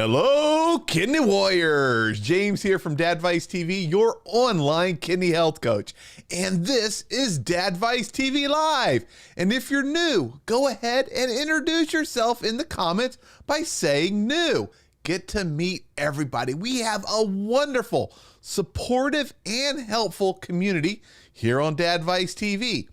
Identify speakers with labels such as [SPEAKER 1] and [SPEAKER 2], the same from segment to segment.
[SPEAKER 1] Hello, Kidney Warriors. James here from Dadvice TV, your online kidney health coach. And this is Dadvice TV Live. And if you're new, go ahead and introduce yourself in the comments by saying new. Get to meet everybody. We have a wonderful, supportive, and helpful community here on Dadvice TV.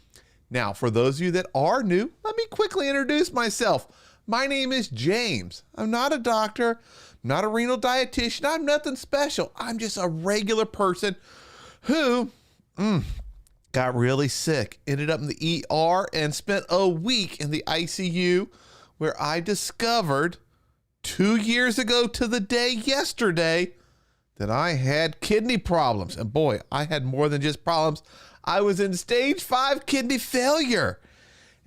[SPEAKER 1] Now, for those of you that are new, let me quickly introduce myself. My name is James. I'm not a doctor, not a renal dietitian. I'm nothing special. I'm just a regular person who got really sick, ended up in the ER, and spent a week in the ICU where I discovered 2 years ago to the day yesterday that I had kidney problems. And boy, I had more than just problems. I was in stage 5 kidney failure.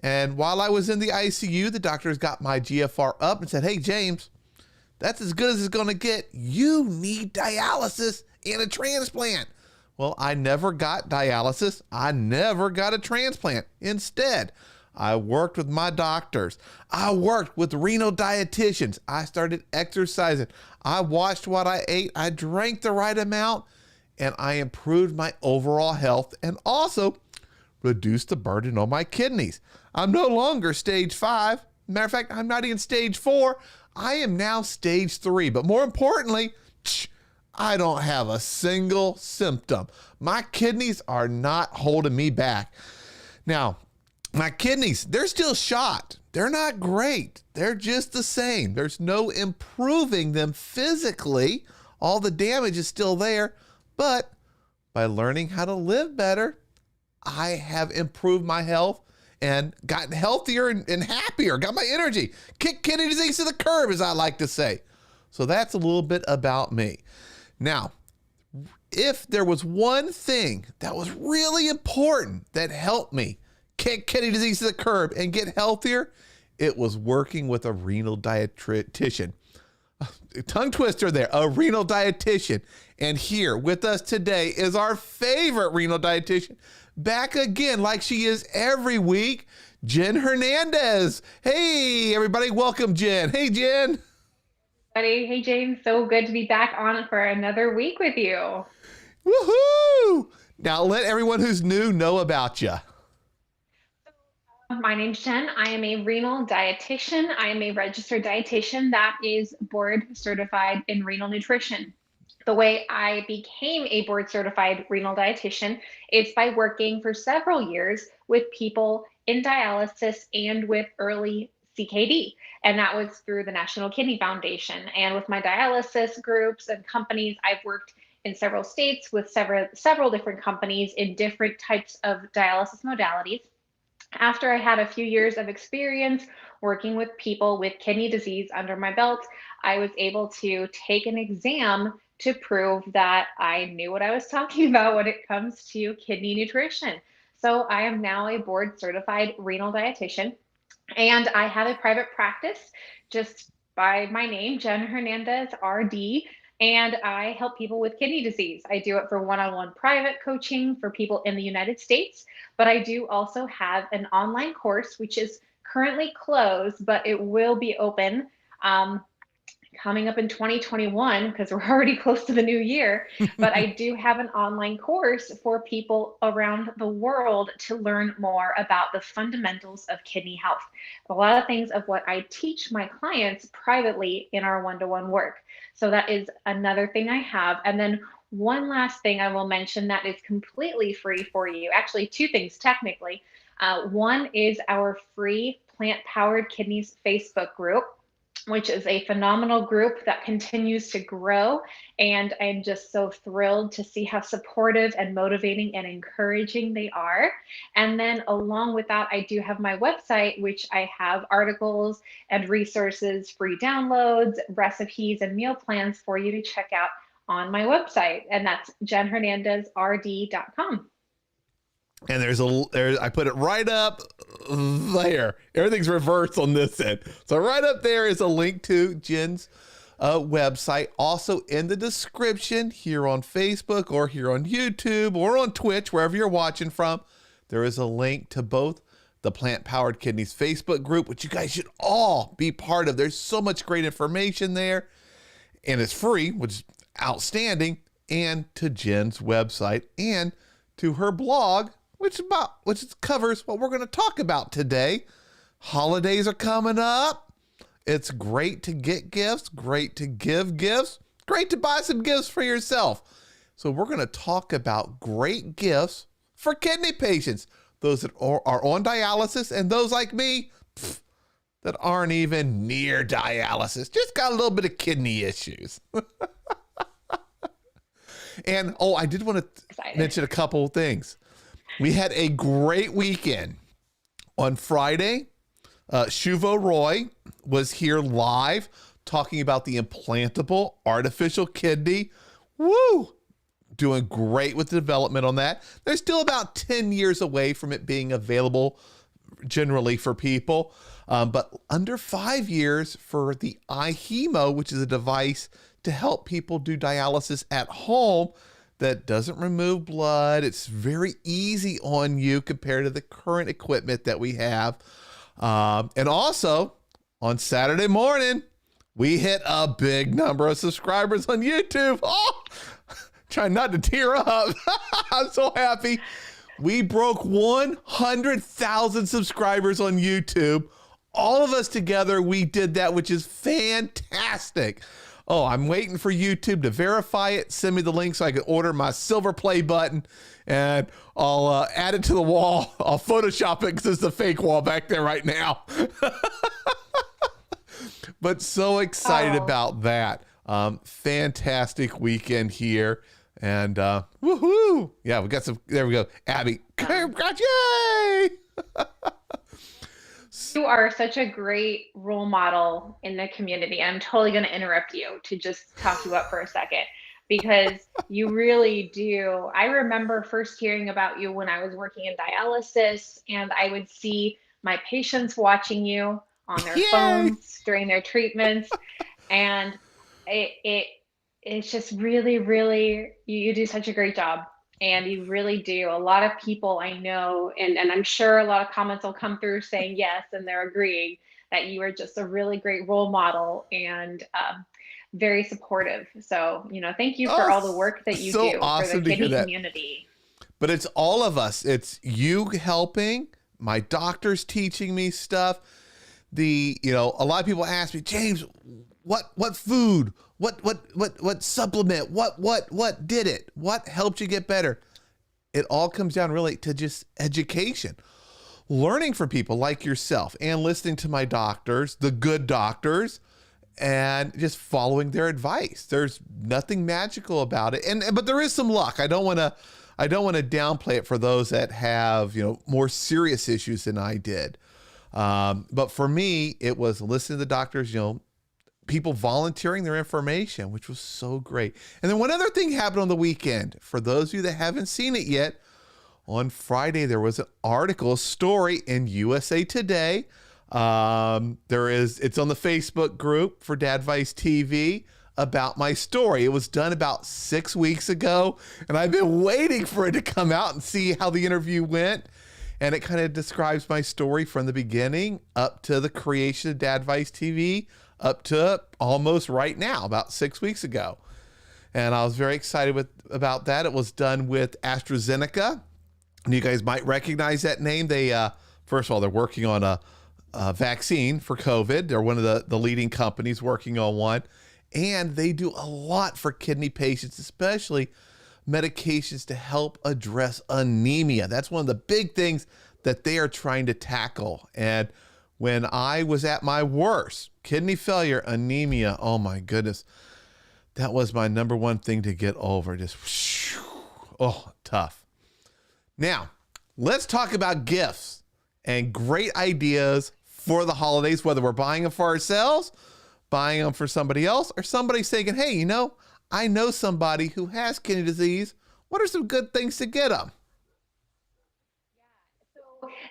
[SPEAKER 1] And while I was in the ICU, the doctors got my GFR up and said, hey, James, that's as good as it's going to get. You need dialysis and a transplant. Well, I never got dialysis. I never got a transplant. Instead, I worked with my doctors. I worked with renal dietitians. I started exercising. I watched what I ate. I drank the right amount, and I improved my overall health and also reduced the burden on my kidneys. I'm no longer stage 5. Matter of fact, I'm not even stage 4. I am now stage 3. But more importantly, I don't have a single symptom. My kidneys are not holding me back. Now, my kidneys, they're still shot. They're not great. They're just the same. There's no improving them physically. All the damage is still there. But by learning how to live better, I have improved my health and gotten healthier and happier, got my energy, kick kidney disease to the curb, as I like to say. So that's a little bit about me. Now, if there was one thing that was really important that helped me kick kidney disease to the curb and get healthier, it was working with a renal dietitian. Tongue twister there, a renal dietitian. And here with us today is our favorite renal dietitian, back again like she is every week, Jen Hernandez. Hey, everybody, welcome, Jen. Hey, Jen.
[SPEAKER 2] Hey, James. So good to be back on for another week with you.
[SPEAKER 1] Woohoo! Now let everyone who's new know about you.
[SPEAKER 2] My name's Jen. I am a renal dietitian. I am a registered dietitian that is board certified in renal nutrition. The way I became a board certified renal dietitian is by working for several years with people in dialysis and with early CKD. And that was through the National Kidney Foundation. And with my dialysis groups and companies, I've worked in several states with several different companies in different types of dialysis modalities. After I had a few years of experience working with people with kidney disease under my belt, I was able to take an exam to prove that I knew what I was talking about when it comes to kidney nutrition. So I am now a board certified renal dietitian, and I have a private practice just by my name, Jen Hernandez, RD, and I help people with kidney disease. I do it for one-on-one private coaching for people in the United States, but I do also have an online course, which is currently closed, but it will be open coming up in 2021 because we're already close to the new year. But I do have an online course for people around the world to learn more about the fundamentals of kidney health. A lot of things of what I teach my clients privately in our one-to-one work. So that is another thing I have. And then one last thing I will mention that is completely free for you. Actually, two things technically. One is our free Plant-Powered Kidneys Facebook group, which is a phenomenal group that continues to grow. And I'm just so thrilled to see how supportive and motivating and encouraging they are. And then along with that, I do have my website, which I have articles and resources, free downloads, recipes, and meal plans for you to check out on my website. And that's jenhernandezrd.com.
[SPEAKER 1] And I put it right up there. Everything's reversed on this end. So right up there is a link to Jen's website. Also in the description here on Facebook or here on YouTube or on Twitch, wherever you're watching from, there is a link to both the Plant-Powered Kidneys Facebook group, which you guys should all be part of. There's so much great information there. and it's free, which is outstanding, and to Jen's website and to her blog, which covers what we're going to talk about today. Holidays are coming up. It's great to get gifts, great to give gifts, great to buy some gifts for yourself. So we're going to talk about great gifts for kidney patients, those that are on dialysis and those like me that aren't even near dialysis, just got a little bit of kidney issues. And I did want to mention a couple of things. We had a great weekend. On Friday, Shuvo Roy was here live talking about the implantable artificial kidney. Woo! Doing great with the development on that. They're still about 10 years away from it being available generally for people, but under 5 years for the iHemo, which is a device to help people do dialysis at home that doesn't remove blood. It's very easy on you compared to the current equipment that we have. And also, on Saturday morning, we hit a big number of subscribers on YouTube. Oh, trying not to tear up. I'm so happy. We broke 100,000 subscribers on YouTube. All of us together, we did that, which is fantastic. Oh, I'm waiting for YouTube to verify it. Send me the link so I can order my silver play button, and I'll add it to the wall. I'll Photoshop it because it's a fake wall back there right now. But so excited about that. Fantastic weekend here. And woohoo! Yeah, we got some. There we go. Abby, congrats! Yay!
[SPEAKER 2] You are such a great role model in the community. I'm totally going to interrupt you to just talk you up for a second, because you really do. I remember first hearing about you when I was working in dialysis, and I would see my patients watching you on their phones during their treatments, and it's just really, really, you do such a great job. And you really do. A lot of people I know, and I'm sure a lot of comments will come through saying yes, and they're agreeing that you are just a really great role model and very supportive. So, thank you for all the work that you do for the kidney community.
[SPEAKER 1] But it's all of us. It's you helping, my doctors teaching me stuff. A lot of people ask me, James, what food? What supplement? What did it? What helped you get better? It all comes down really to just education. Learning from people like yourself and listening to my doctors, the good doctors, and just following their advice. There's nothing magical about it. But there is some luck. I don't want to downplay it for those that have, more serious issues than I did. But for me, it was listening to the doctors, people volunteering their information, which was so great. And then one other thing happened on the weekend. For those of you that haven't seen it yet, on Friday, there was an article, a story in USA Today. It's on the Facebook group for Dadvice TV about my story. It was done about 6 weeks ago, and I've been waiting for it to come out and see how the interview went. And it kind of describes my story from the beginning up to the creation of Dadvice TV, up to almost right now, about 6 weeks ago. And I was very excited about that. It was done with AstraZeneca. And you guys might recognize that name. They, first of all, they're working on a vaccine for COVID. They're one of the leading companies working on one. And they do a lot for kidney patients, especially medications to help address anemia. That's one of the big things that they are trying to tackle. And when I was at my worst, kidney failure, anemia, oh my goodness, that was my number one thing to get over. Just, tough. Now, let's talk about gifts and great ideas for the holidays, whether we're buying them for ourselves, buying them for somebody else, or somebody's thinking, hey, I know somebody who has kidney disease. What are some good things to get them?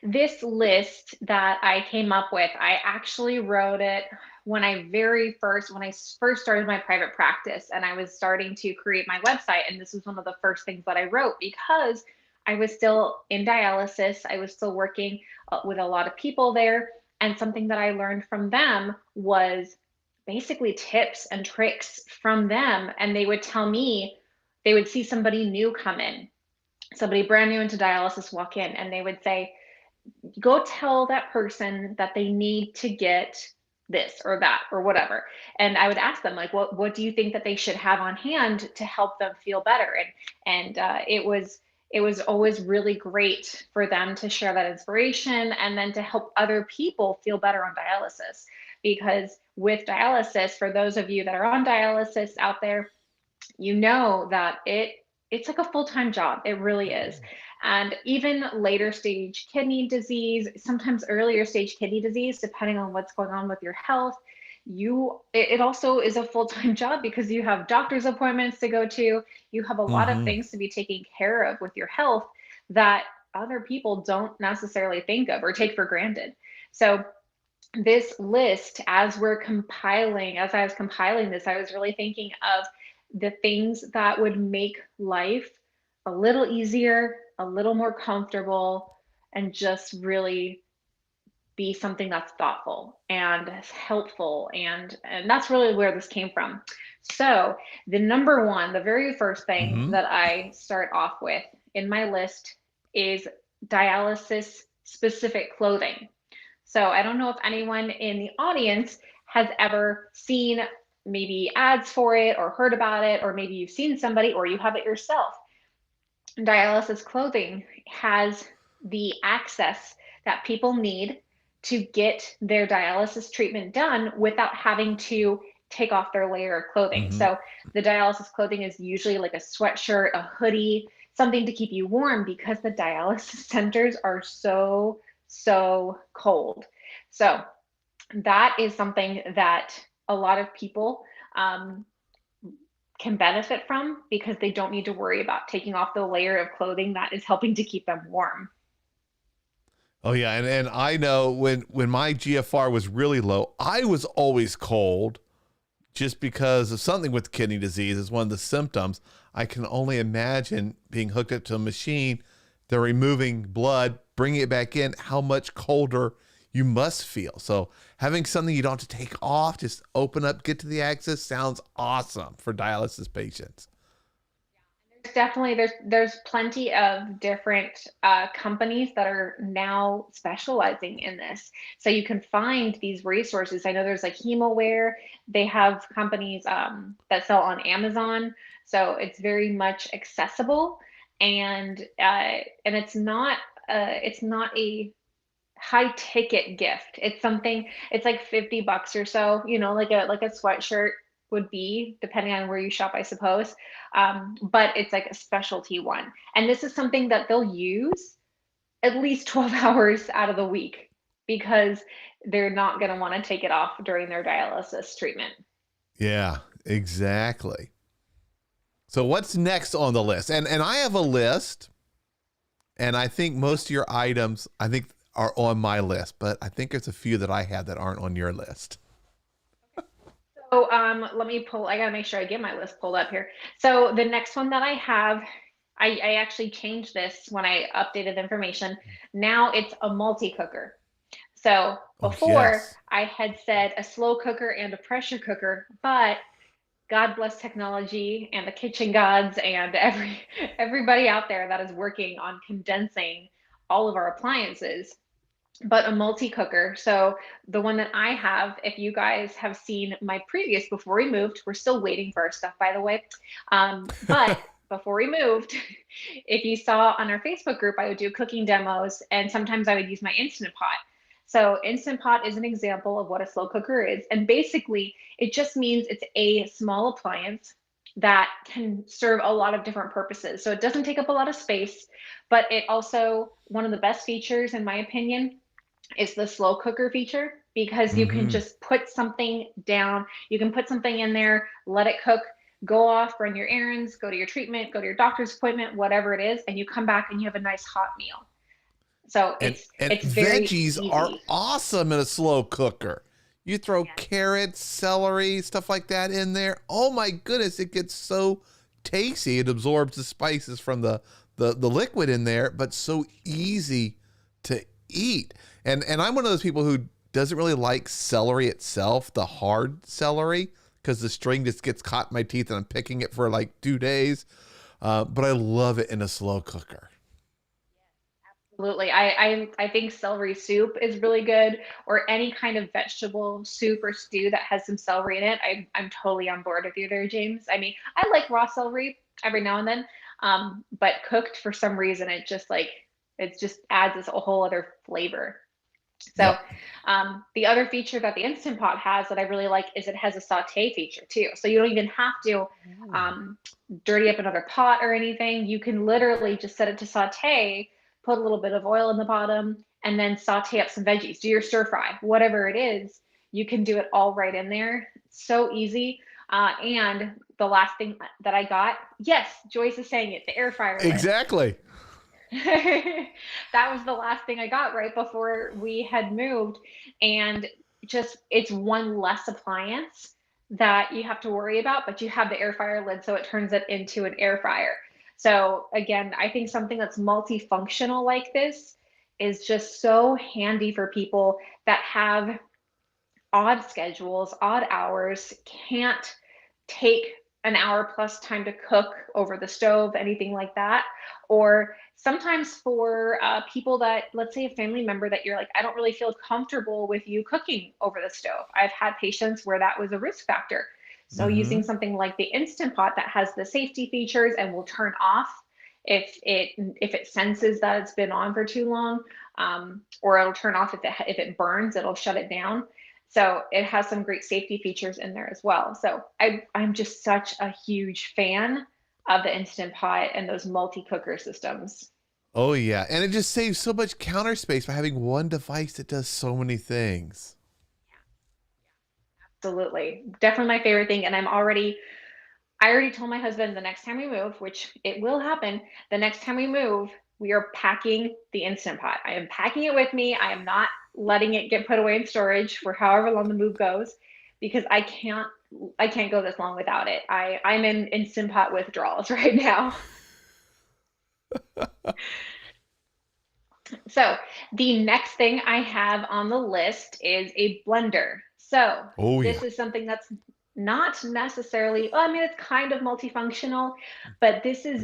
[SPEAKER 2] This list that I came up with, I actually wrote it when I first started my private practice, and I was starting to create my website. And this was one of the first things that I wrote, because I was still in dialysis. I was still working with a lot of people there. And something that I learned from them was basically tips and tricks from them. And they would tell me, they would see somebody new come in, somebody brand new into dialysis walk in, and they would say, go tell that person that they need to get this or that or whatever. And I would ask them, like, what do you think that they should have on hand to help them feel better? And it was always really great for them to share that inspiration and then to help other people feel better on dialysis. Because with dialysis, for those of you that are on dialysis out there, you know that it's like a full-time job. It really is. And even later stage kidney disease, sometimes earlier stage kidney disease, depending on what's going on with your health, it also is a full-time job because you have doctor's appointments to go to. You have a lot of things to be taking care of with your health that other people don't necessarily think of or take for granted. So this list, as I was compiling this, I was really thinking of the things that would make life a little easier, a little more comfortable, and just really be something that's thoughtful and helpful. And that's really where this came from. So the number one, the very first thing that I start off with in my list is dialysis specific clothing. So I don't know if anyone in the audience has ever seen maybe ads for it or heard about it, or maybe you've seen somebody or you have it yourself. Dialysis clothing has the access that people need to get their dialysis treatment done without having to take off their layer of clothing. So the dialysis clothing is usually like a sweatshirt, a hoodie, something to keep you warm, because the dialysis centers are so cold. So that is something that a lot of people can benefit from, because they don't need to worry about taking off the layer of clothing that is helping to keep them warm.
[SPEAKER 1] Oh yeah, and I know when my GFR was really low, I was always cold, just because of something with kidney disease is one of the symptoms. I can only imagine being hooked up to a machine, they're removing blood, bringing it back in, how much colder you must feel. So having something you don't have to take off, just open up, get to the access, sounds awesome for dialysis patients.
[SPEAKER 2] Definitely, there's plenty of different companies that are now specializing in this. So you can find these resources. I know there's like HemoWare. They have companies that sell on Amazon. So it's very much accessible, and it's not a high ticket gift. It's like $50 or so, like a sweatshirt would be, depending on where you shop, I suppose. But it's like a specialty one. And this is something that they'll use at least 12 hours out of the week, because they're not going to want to take it off during their dialysis treatment.
[SPEAKER 1] Yeah, exactly. So what's next on the list? And I have a list, and I think most of your items, are on my list, but I think there's a few that I have that aren't on your list.
[SPEAKER 2] So I gotta make sure I get my list pulled up here. So the next one that I have, I actually changed this when I updated the information. Now it's a multi-cooker. So before I had said a slow cooker and a pressure cooker, but God bless technology and the kitchen gods and everybody out there that is working on condensing all of our appliances. But a multi-cooker. So the one that I have, if you guys have seen my previous, before we moved, we're still waiting for our stuff, by the way. But before we moved, if you saw on our Facebook group, I would do cooking demos, and sometimes I would use my Instant Pot. So Instant Pot is an example of what a slow cooker is. And basically, it just means it's a small appliance that can serve a lot of different purposes. So it doesn't take up a lot of space, but it also, one of the best features, in my opinion, is the slow cooker feature, because you can just put something down, you can put something in there, let it cook, go off, run your errands, go to your treatment, go to your doctor's appointment, whatever it is, and you come back and you have a nice hot meal. So it's very
[SPEAKER 1] veggies
[SPEAKER 2] easy.
[SPEAKER 1] Are awesome in a slow cooker. You throw carrots, celery, stuff like that in there. Oh my goodness, it gets so tasty. It absorbs the spices from the liquid in there, but so easy to eat. And I'm one of those people who doesn't really like celery itself, the hard celery, because the string just gets caught in my teeth and I'm picking it for like 2 days. But I love it in a slow cooker.
[SPEAKER 2] Absolutely. I think celery soup is really good, or any kind of vegetable soup or stew that has some celery in it. I'm totally on board with you there, James. I mean, I like raw celery every now and then, but cooked for some reason, it just adds this a whole other flavor. So,
[SPEAKER 1] Yep.
[SPEAKER 2] the other feature that the Instant Pot has that I really like is it has a saute feature too. So you don't even have to um, dirty up another pot or anything. You can literally just set it to saute, put a little bit of oil in the bottom, and then saute up some veggies. Do your stir fry, whatever it is. You can do it all right in there. So easy. And the last thing that I got, yes, Joyce is saying it, the air fryer lid.
[SPEAKER 1] Exactly.
[SPEAKER 2] That was the last thing I got right before we had moved. And just it's one less appliance that you have to worry about, but you have the air fryer lid, so it turns it into an air fryer. So again, I think something that's multifunctional like this is just so handy for people that have odd schedules, odd hours, can't take an hour plus time to cook over the stove, anything like that. Or sometimes for people that, let's say a family member that you're like, I don't really feel comfortable with you cooking over the stove. I've had patients where that was a risk factor. So
[SPEAKER 1] Mm-hmm.
[SPEAKER 2] using something like the Instant Pot that has the safety features and will turn off if it senses that it's been on for too long, or it'll turn off if it burns, it'll shut it down. So it has some great safety features in there as well. So I'm just such a huge fan of the Instant Pot and those multi-cooker systems.
[SPEAKER 1] Oh yeah, and it just saves so much counter space by having one device that does so many things.
[SPEAKER 2] Absolutely. Definitely my favorite thing. And I already told my husband the next time we move, which it will happen, the next time we move, we are packing the Instant Pot. I am packing it with me. I am not letting it get put away in storage for however long the move goes, because I can't go this long without it. I'm in Instant Pot withdrawals right now. So the next thing I have on the list is a blender. So
[SPEAKER 1] Oh
[SPEAKER 2] this
[SPEAKER 1] yeah.
[SPEAKER 2] is something that's not necessarily, well, I mean, it's kind of multifunctional, but this is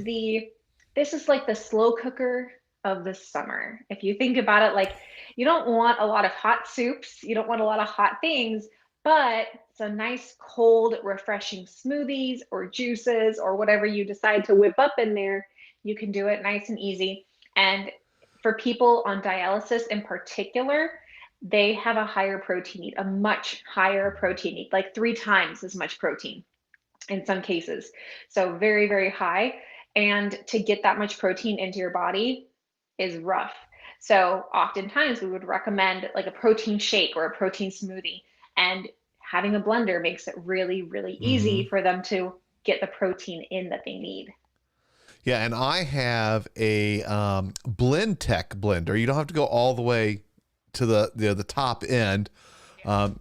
[SPEAKER 2] like the slow cooker of the summer. If you think about it, like you don't want a lot of hot soups, you don't want a lot of hot things, but some nice cold, refreshing smoothies or juices or whatever you decide to whip up in there, you can do it nice and easy. And for people on dialysis in particular, they have a higher protein need, a much higher protein need, like 3 times as much protein in some cases. So very, very high. And to get that much protein into your body is rough. So oftentimes we would recommend like a protein shake or a protein smoothie. And having a blender makes it really, really
[SPEAKER 1] Mm-hmm.
[SPEAKER 2] easy for them to get the protein in that they need.
[SPEAKER 1] Yeah, and I have a Blend Tech blender. You don't have to go all the way to the top end.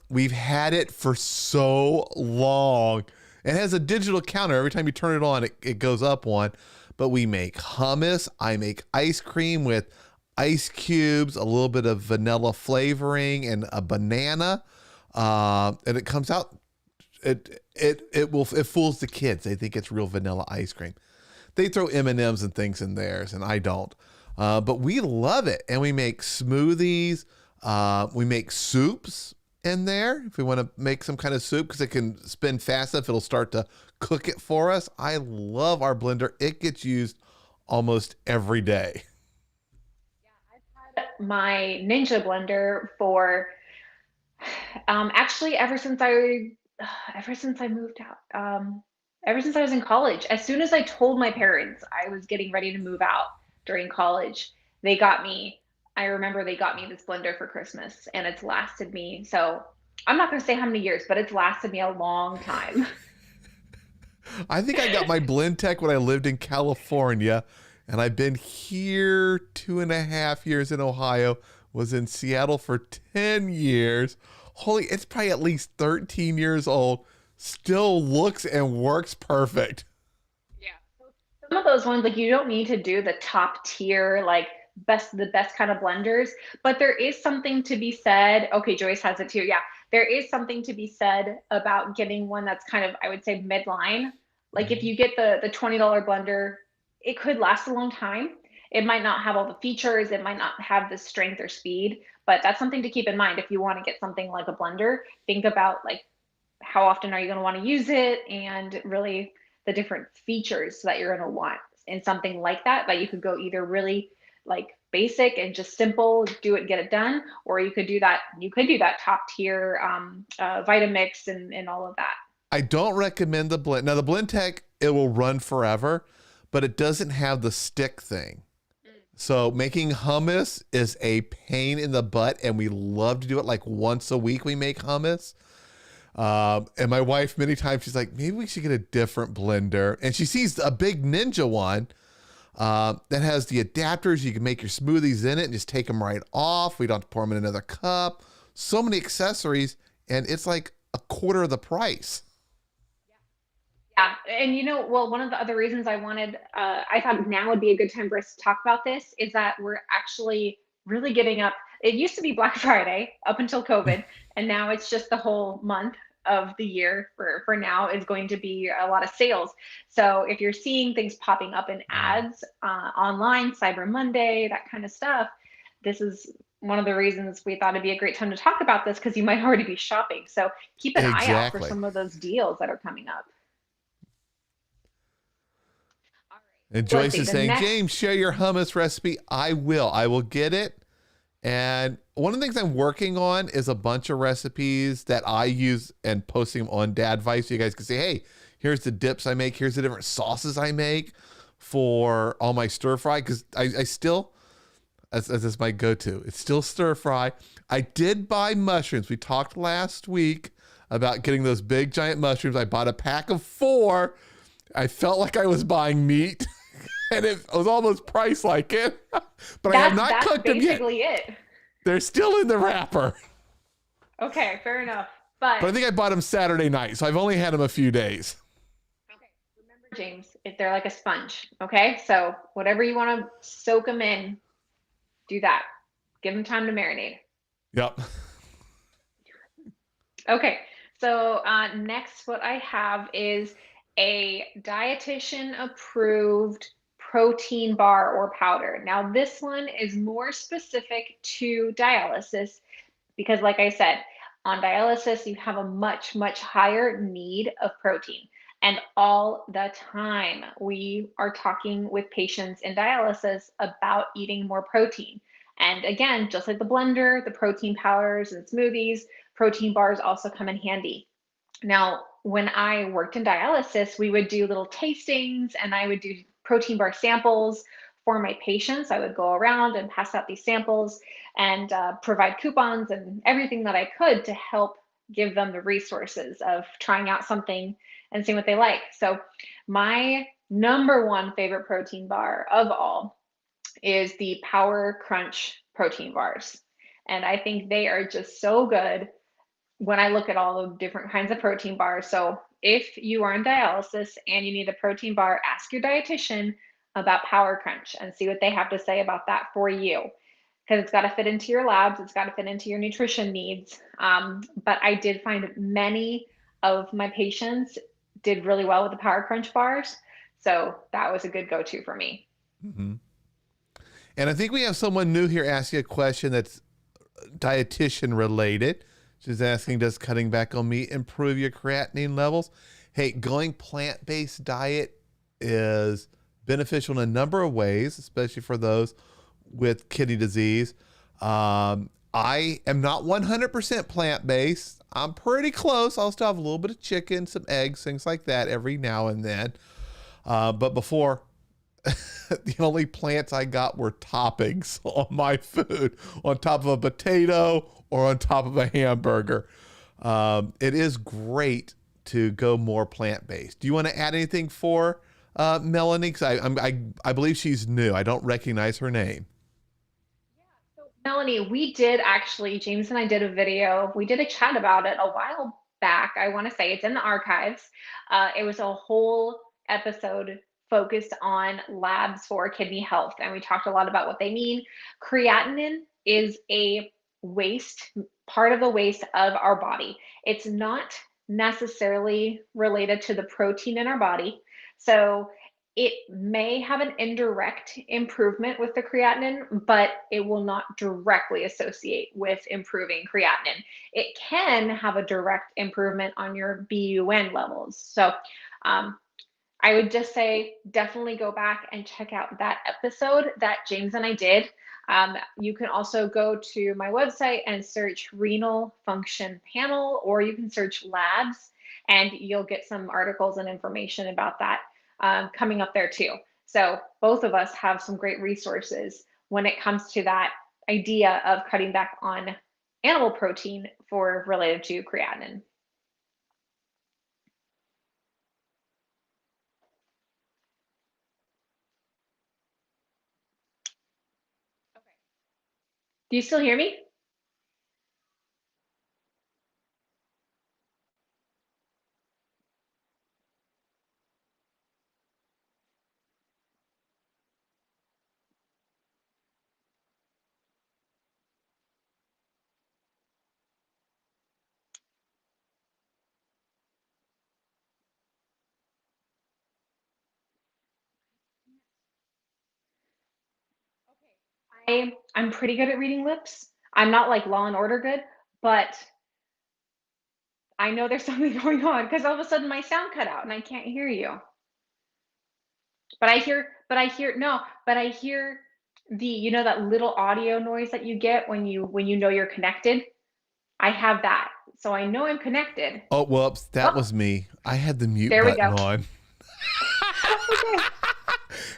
[SPEAKER 1] We've had it for so long. It has a digital counter. Every time you turn it on, it goes up one. But we make hummus. I make ice cream with ice cubes, a little bit of vanilla flavoring, and a banana. And it comes out. It fools the kids. They think it's real vanilla ice cream. They throw M&Ms and things in theirs, and I don't. But we love it, and we make smoothies. We make soups in there if we want to make some kind of soup, because it can spin fast enough. It'll start to cook it for us. I love our blender. It gets used almost every day.
[SPEAKER 2] My Ninja blender for actually ever since I moved out, ever since I was in college. As soon as I told my parents I was getting ready to move out during college, they got me. I remember they got me this blender for Christmas, and it's lasted me. So I'm not going to say how many years, but it's lasted me a long time.
[SPEAKER 1] I think I got my Blend Tech when I lived in California, and I've been here 2.5 years in Ohio, was in Seattle for 10 years. Holy, it's probably at least 13 years old. Still looks and works perfect.
[SPEAKER 2] Yeah. Some of those ones, like you don't need to do the top tier, like the best kind of blenders. But there is something to be said. Okay, Joyce has it too. Yeah, there is something to be said about getting one that's kind of, I would say, midline. Like if you get the $20 blender, it could last a long time. It might not have all the features, it might not have the strength or speed, but that's something to keep in mind. If you want to get something like a blender, think about like how often are you going to want to use it, and really the different features that you're going to want in something like that. But you could go either really like basic and just simple, do it, get it done, or you could do that. You could do that top tier Vitamix and all of that.
[SPEAKER 1] I don't recommend the blend. Now the Blend Tech, it will run forever, but it doesn't have the stick thing. So making hummus is a pain in the butt, and we love to do it like once a week. We make hummus. And my wife, many times, she's like, maybe we should get a different blender. And she sees a big Ninja one that has the adapters. You can make your smoothies in it and just take them right off. We don't have to pour them in another cup. So many accessories, and it's like a quarter of the price.
[SPEAKER 2] Yeah, and well, one of the other reasons I thought now would be a good time for us to talk about this is that we're actually really getting up. It used to be Black Friday up until COVID, and now it's just the whole month of the year for now is going to be a lot of sales. So if you're seeing things popping up in ads online, Cyber Monday, that kind of stuff, this is one of the reasons we thought it'd be a great time to talk about this, because you might already be shopping. So keep an eye out for
[SPEAKER 1] Exactly.
[SPEAKER 2] some of those deals that are coming up.
[SPEAKER 1] And
[SPEAKER 2] So let's
[SPEAKER 1] Joyce
[SPEAKER 2] see,
[SPEAKER 1] is
[SPEAKER 2] the
[SPEAKER 1] saying,
[SPEAKER 2] next.
[SPEAKER 1] James, share your hummus recipe. I will get it. And one of the things I'm working on is a bunch of recipes that I use and posting them on Dadvice, so you guys can say, hey, here's the dips I make. Here's the different sauces I make for all my stir fry. Because I still, as is my go-to, it's still stir fry. I did buy mushrooms. We talked last week about getting those big giant mushrooms. I bought a pack of 4. I felt like I was buying meat. And it was almost priced like it, but I have not cooked them yet.
[SPEAKER 2] That's basically it.
[SPEAKER 1] They're still in the wrapper.
[SPEAKER 2] Okay, fair enough.
[SPEAKER 1] But I
[SPEAKER 2] But
[SPEAKER 1] think I bought them Saturday night, so I've only had them a few days.
[SPEAKER 2] okay, remember, James, if they're like a sponge, okay? So whatever you want to soak them in, do that. Give them time to marinate.
[SPEAKER 1] Yep.
[SPEAKER 2] Okay, so next, what I have is a dietitian approved protein bar or powder. Now, this one is more specific to dialysis because, like I said, on dialysis, you have a much, much higher need of protein. And all the time, we are talking with patients in dialysis about eating more protein. And again, just like the blender, the protein powders and smoothies, protein bars also come in handy. Now, when I worked in dialysis, we would do little tastings and I would do protein bar samples for my patients. I would go around and pass out these samples and provide coupons and everything that I could to help give them the resources of trying out something and seeing what they like. So, my number one favorite protein bar of all is the Power Crunch protein bars. And I think they are just so good when I look at all the different kinds of protein bars. So if you are in dialysis and you need a protein bar, ask your dietitian about Power Crunch and see what they have to say about that for you. Because it's got to fit into your labs, it's got to fit into your nutrition needs. But I did find many of my patients did really well with the Power Crunch bars. So that was a good go-to for me.
[SPEAKER 1] Mm-hmm. And I think we have someone new here asking a question that's dietitian related. She's asking, does cutting back on meat improve your creatinine levels? Hey, going plant-based diet is beneficial in a number of ways, especially for those with kidney disease. I am not 100% plant-based. I'm pretty close. I'll still have a little bit of chicken, some eggs, things like that every now and then. But before, the only plants I got were toppings on my food, on top of a potato or on top of a hamburger. It is great to go more plant-based. Do you want to add anything for Melanie? Because I believe she's new. I don't recognize her name.
[SPEAKER 2] So, Melanie, we did actually, James and I did a video. We did a chat about it a while back. I want to say it's in the archives. It was a whole episode focused on labs for kidney health, and we talked a lot about what they mean. Creatinine is a waste, part of the waste of our body. It's not necessarily related to the protein in our body. So it may have an indirect improvement with the creatinine, but it will not directly associate with improving creatinine. It can have a direct improvement on your BUN levels. So I would just say definitely go back and check out that episode that James and I did. You can also go to my website and search renal function panel, or you can search labs, and you'll get some articles and information about that coming up there too. So both of us have some great resources when it comes to that idea of cutting back on animal protein for related to creatinine. Do you still hear me? I'm pretty good at reading lips. I'm not like Law and Order good, but I know there's something going on because all of a sudden my sound cut out and I can't hear you. But I hear the, that little audio noise that you get when you know you're connected. I have that. So I know I'm connected.
[SPEAKER 1] Oh, whoops. That
[SPEAKER 2] Oh,
[SPEAKER 1] was me. I had the mute
[SPEAKER 2] there we
[SPEAKER 1] button
[SPEAKER 2] go.
[SPEAKER 1] on.
[SPEAKER 2] Okay.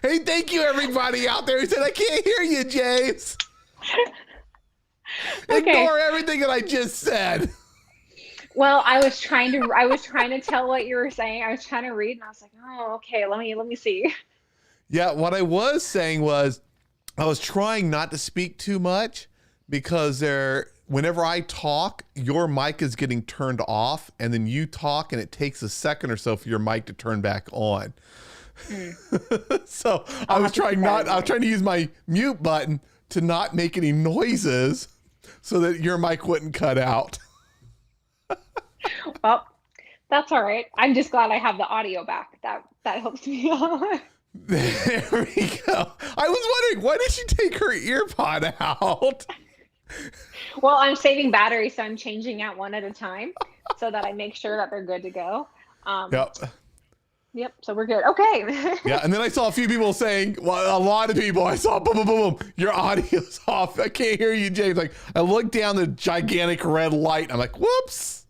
[SPEAKER 1] Hey, thank you, everybody out there who said, I can't hear you, James.
[SPEAKER 2] Okay.
[SPEAKER 1] Ignore everything that I just said.
[SPEAKER 2] Well, I was trying to tell what you were saying. I was trying to read and I was like, "Oh, okay, let me see."
[SPEAKER 1] Yeah, what I was saying was I was trying not to speak too much because whenever I talk, your mic is getting turned off, and then you talk and it takes a second or so for your mic to turn back on. So I was trying to use my mute button to not make any noises so that your mic wouldn't cut out.
[SPEAKER 2] Well, that's all right. I'm just glad I have the audio back. That helps me out.
[SPEAKER 1] There we go. I was wondering, why did she take her ear pod out?
[SPEAKER 2] Well, I'm saving batteries, so I'm changing out one at a time so that I make sure that they're good to go.
[SPEAKER 1] Yep.
[SPEAKER 2] Yep, so we're good. Okay.
[SPEAKER 1] Yeah, and then I saw a few people saying, well, a lot of people, I saw boom, boom, boom, boom, your audio's off. I can't hear you, James. Like, I looked down the gigantic red light. I'm like, whoops.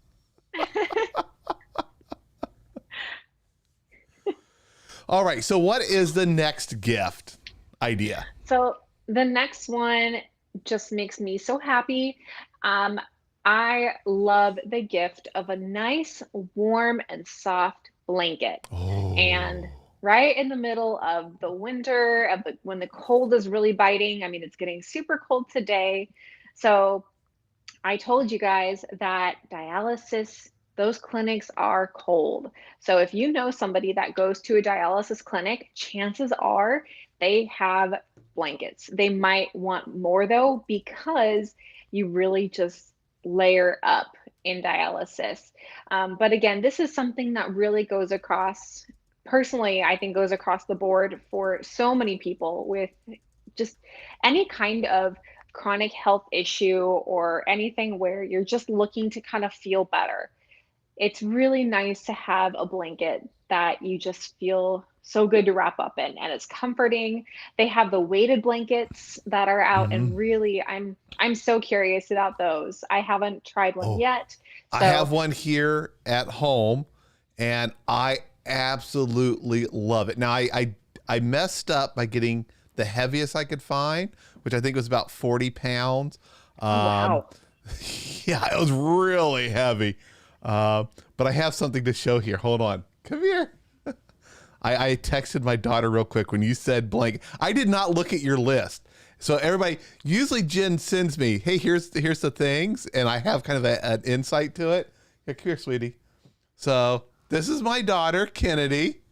[SPEAKER 1] All right, so what is the next gift idea?
[SPEAKER 2] So the next one just makes me so happy. I love the gift of a nice, warm, and soft blanket.
[SPEAKER 1] Oh.
[SPEAKER 2] And right in the middle of the winter, when the cold is really biting. I mean, it's getting super cold today. So I told you guys that dialysis, those clinics are cold. So if you know somebody that goes to a dialysis clinic, chances are they have blankets. They might want more though, because you really just layer up in dialysis. But again, this is something that really goes across, personally, I think goes across the board for so many people with just any kind of chronic health issue or anything where you're just looking to kind of feel better. It's really nice to have a blanket that you just feel so good to wrap up in, and it's comforting. They have the weighted blankets that are out, and really I'm so curious about those. I haven't tried one yet. So.
[SPEAKER 1] I have one here at home and I absolutely love it. Now I messed up by getting the heaviest I could find, which I think was about 40 pounds.
[SPEAKER 2] Wow.
[SPEAKER 1] Yeah, it was really heavy. But I have something to show here. Hold on. Come here. I texted my daughter real quick when you said blank. I did not look at your list. So everybody, usually Jen sends me, hey, here's the things. And I have kind of an insight to it. Yeah, come here, sweetie. So this is my daughter, Kennedy.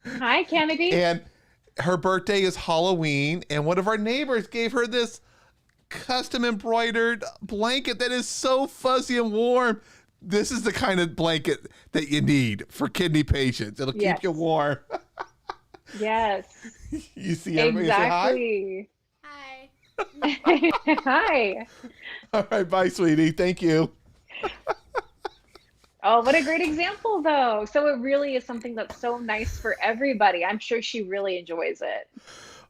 [SPEAKER 2] Hi, Kennedy.
[SPEAKER 1] And her birthday is Halloween, and one of our neighbors gave her this custom embroidered blanket that is so fuzzy and warm. This is the kind of blanket that you need for kidney patients. It'll keep you warm.
[SPEAKER 2] Yes.
[SPEAKER 1] You see everybody say hi?
[SPEAKER 2] Exactly.
[SPEAKER 3] Hi.
[SPEAKER 2] Hi.
[SPEAKER 1] All right, bye, sweetie. Thank you.
[SPEAKER 2] Oh, what a great example, though. So it really is something that's so nice for everybody. I'm sure she really enjoys it.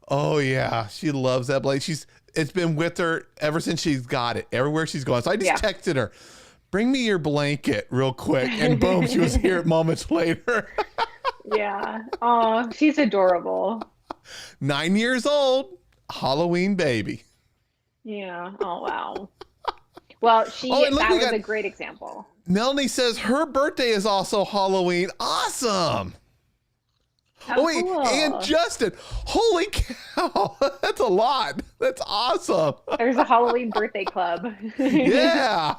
[SPEAKER 1] Oh yeah, she loves that blanket. It's been with her ever since she's got it. Everywhere she's gone. So I just texted her, "Bring me your blanket real quick," and boom, she was here moments later.
[SPEAKER 2] Yeah. Oh, she's adorable.
[SPEAKER 1] 9 years old, Halloween baby.
[SPEAKER 2] Yeah. Oh, wow. Well, that was a great example.
[SPEAKER 1] Melanie says her birthday is also Halloween. Awesome.
[SPEAKER 2] Oh,
[SPEAKER 1] wait,
[SPEAKER 2] cool.
[SPEAKER 1] and Justin, holy cow, that's a lot. That's awesome.
[SPEAKER 2] There's a Halloween birthday club.
[SPEAKER 1] Yeah.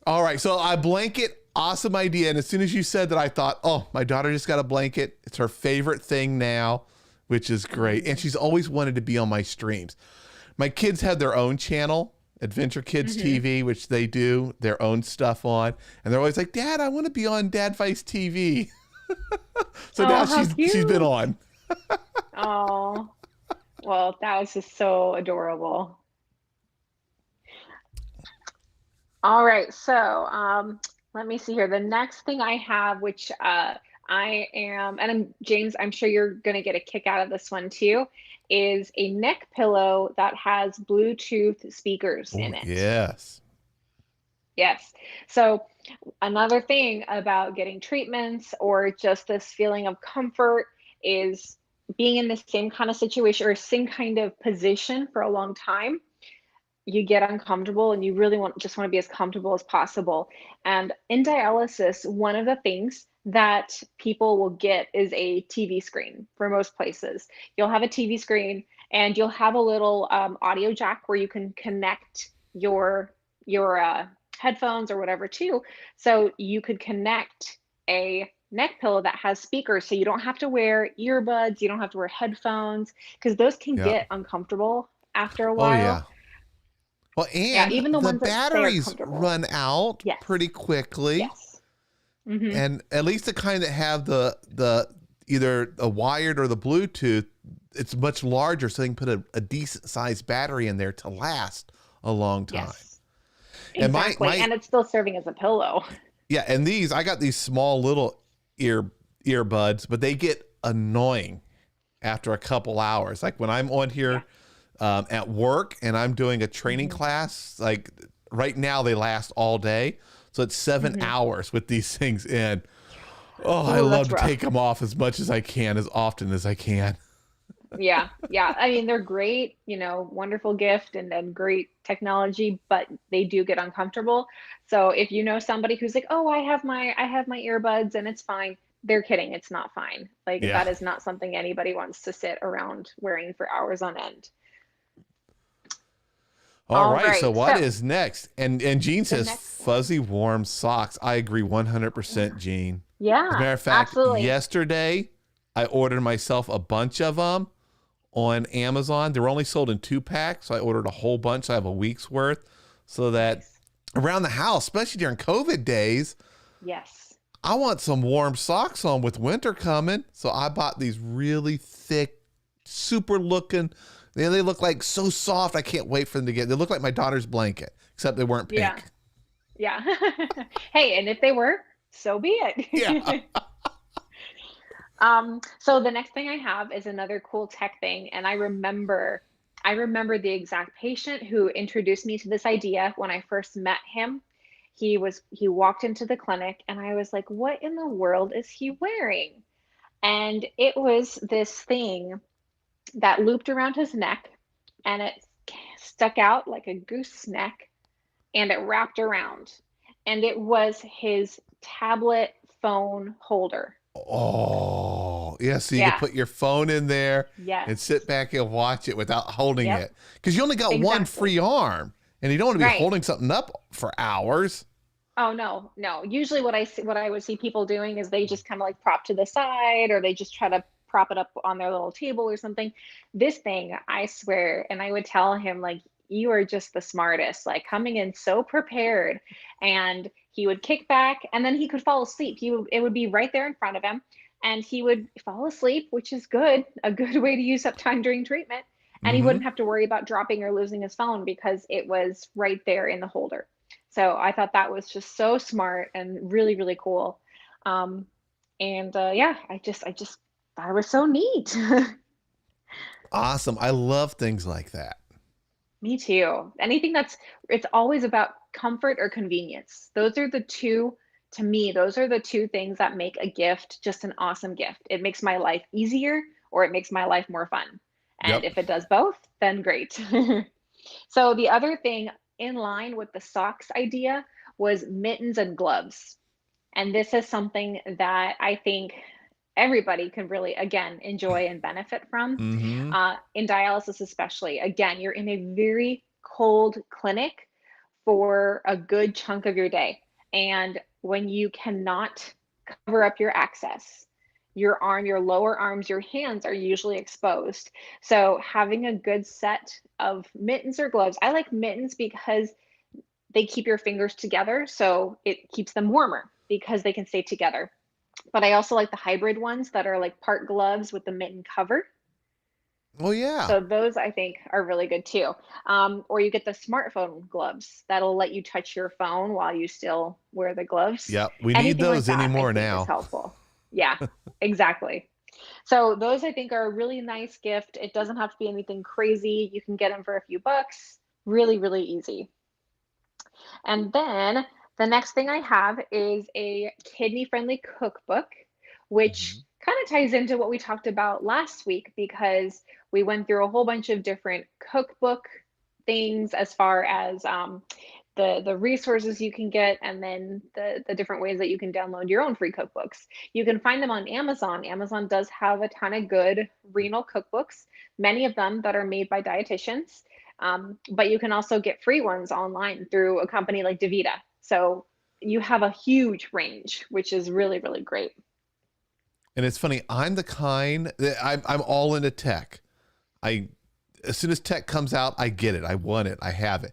[SPEAKER 1] All right, so a blanket, awesome idea. And as soon as you said that, I thought, oh, my daughter just got a blanket. It's her favorite thing now, which is great. And she's always wanted to be on my streams. My kids have their own channel, Adventure Kids TV, which they do their own stuff on. And they're always like, Dad, I want to be on Dadvice TV. So now she's been on.
[SPEAKER 2] Oh, well, that was just so adorable. All right, so let me see here. The next thing I have, which James, I'm sure you're going to get a kick out of this one too, is a neck pillow that has Bluetooth speakers in it.
[SPEAKER 1] Yes.
[SPEAKER 2] Yes. So another thing about getting treatments or just this feeling of comfort is being in the same kind of situation or same kind of position for a long time. You get uncomfortable and you really just want to be as comfortable as possible. And in dialysis, one of the things that people will get is a TV screen for most places. You'll have a TV screen and you'll have a little audio jack where you can connect your headphones or whatever too. So you could connect a neck pillow that has speakers, so you don't have to wear earbuds, you don't have to wear headphones, because those can get uncomfortable after a while.
[SPEAKER 1] Oh yeah. Well, and
[SPEAKER 2] even the ones
[SPEAKER 1] batteries run out pretty quickly.
[SPEAKER 2] Yes.
[SPEAKER 1] And at least the kind that have the either a wired or the Bluetooth, it's much larger, so they can put a decent sized battery in there to last a long time.
[SPEAKER 2] Yes. Exactly. And it's still serving as a pillow.
[SPEAKER 1] Yeah, and I got these small little earbuds, but they get annoying after a couple hours. Like when I'm on here at work and I'm doing a training class, like right now they last all day. So it's 7 hours with these things in. Oh, I love to take them off as much as I can, as often as I can.
[SPEAKER 2] Yeah. I mean, they're great, wonderful gift and great technology, but they do get uncomfortable. So if you know somebody who's like, oh, I have my earbuds and it's fine, they're kidding. It's not fine. Like that is not something anybody wants to sit around wearing for hours on end.
[SPEAKER 1] All right. So what is next? And Jean says fuzzy warm socks. I agree 100%, Jean.
[SPEAKER 2] Yeah.
[SPEAKER 1] As a matter of fact,
[SPEAKER 2] absolutely.
[SPEAKER 1] Yesterday I ordered myself a bunch of them on Amazon. They were only sold in 2-packs, so I ordered a whole bunch. So I have a week's worth, so that around the house, especially during COVID days, I want some warm socks on with winter coming. So I bought these really thick, super looking. They look like so soft. I can't wait for them to get. They look like my daughter's blanket, except they weren't pink.
[SPEAKER 2] Yeah. Hey, and if they were, so be it.
[SPEAKER 1] Yeah.
[SPEAKER 2] So the next thing I have is another cool tech thing. And I remember the exact patient who introduced me to this idea when I first met him. He walked into the clinic and I was like, what in the world is he wearing? And it was this thing that looped around his neck and it stuck out like a goose neck and it wrapped around. And it was his tablet phone holder.
[SPEAKER 1] Oh, yeah. So you can put your phone in there and sit back and watch it without holding it. Because you only got one free arm and you don't want to be holding something up for hours.
[SPEAKER 2] Oh, no, no. Usually what I would see people doing is they just kind of like prop to the side, or they just try to prop it up on their little table or something. This thing, I swear, and I would tell him like, you are just the smartest, like coming in so prepared. And he would kick back and then he could fall asleep. It would be right there in front of him and he would fall asleep, which is good, a good way to use up time during treatment. And he
[SPEAKER 1] Mm-hmm.
[SPEAKER 2] wouldn't have to worry about dropping or losing his phone because it was right there in the holder. So I thought that was just so smart and really, really cool. Um, and yeah, I just thought it was so neat.
[SPEAKER 1] Awesome. I love things like that.
[SPEAKER 2] Me too. Anything it's always about comfort or convenience. Those are the two, to me, those are the two things that make a gift just an awesome gift. It makes my life easier or it makes my life more fun. And
[SPEAKER 1] Yep.
[SPEAKER 2] if it does both, then great. So the other thing in line with the socks idea was mittens and gloves. And this is something that I think everybody can really, again, enjoy and benefit from.
[SPEAKER 1] Mm-hmm.
[SPEAKER 2] In dialysis, especially, again, you're in a very cold clinic for a good chunk of your day. And when you cannot cover up your access, your lower arms, your hands are usually exposed. So having a good set of mittens or gloves, I like mittens because they keep your fingers together. So it keeps them warmer because they can stay together. But I also like the hybrid ones that are like part gloves with the mitten cover.
[SPEAKER 1] Well, yeah.
[SPEAKER 2] So those I think are really good too. Or you get the smartphone gloves that'll let you touch your phone while you still wear the gloves.
[SPEAKER 1] Yep. We need
[SPEAKER 2] Anything like
[SPEAKER 1] those
[SPEAKER 2] that I
[SPEAKER 1] anymore
[SPEAKER 2] think is
[SPEAKER 1] now.
[SPEAKER 2] helpful. Yeah, exactly. So those I think are a really nice gift. It doesn't have to be anything crazy. You can get them for a few bucks. Really, really easy. And then the next thing I have is a kidney friendly cookbook, which
[SPEAKER 1] Mm-hmm.
[SPEAKER 2] kind of ties into what we talked about last week because we went through a whole bunch of different cookbook things as far as the resources you can get and then the different ways that you can download your own free cookbooks. You can find them on Amazon. Amazon does have a ton of good renal cookbooks, many of them that are made by dietitians. But you can also get free ones online through a company like Davita. So you have a huge range, which is really, really great.
[SPEAKER 1] And it's funny. I'm the kind that I'm all into tech. I as soon as tech comes out, I get it. I want it. I have it.